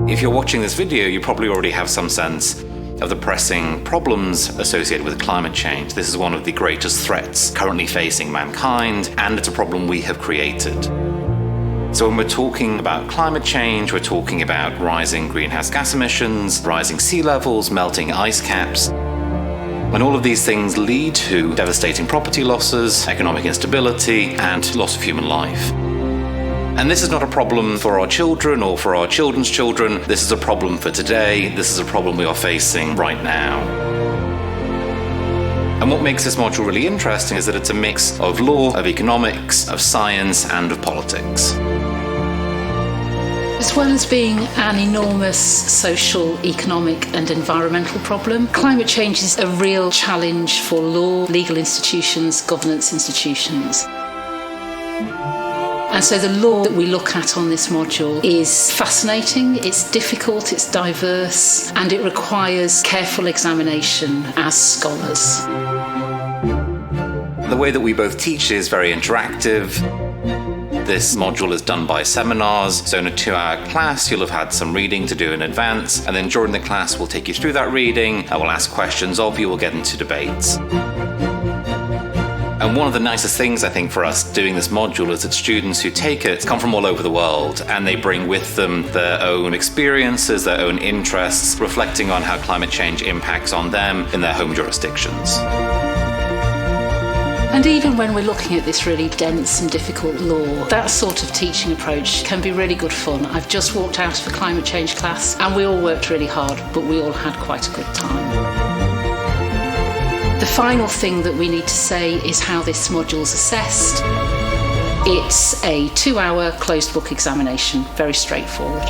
If you're watching this video, you probably already have some sense of the pressing problems associated with climate change. This is one of the greatest threats currently facing mankind, and it's a problem we have created. So when we're talking about climate change, we're talking about rising greenhouse gas emissions, rising sea levels, melting ice caps. And all of these things lead to devastating property losses, economic instability, and loss of human life. And this is not a problem for our children or for our children's children. This is a problem for today. This is a problem we are facing right now. And what makes this module really interesting is that it's a mix of law, of economics, of science, and of politics. As well as being an enormous social, economic and environmental problem, climate change is a real challenge for law, legal institutions, governance institutions. And so the law that we look at on this module is fascinating, it's difficult, it's diverse, and it requires careful examination as scholars. The way that we both teach is very interactive. This module is done by seminars, so in a 2-hour class you'll have had some reading to do in advance, and then during the class we'll take you through that reading, I will ask questions of you, we'll get into debates. And one of the nicest things I think for us doing this module is that students who take it come from all over the world, and they bring with them their own experiences, their own interests, reflecting on how climate change impacts on them in their home jurisdictions. And even when we're looking at this really dense and difficult law, that sort of teaching approach can be really good fun. I've just walked out of a climate change class and we all worked really hard, but we all had quite a good time. The final thing that we need to say is how this module's assessed. It's a 2-hour closed book examination, very straightforward.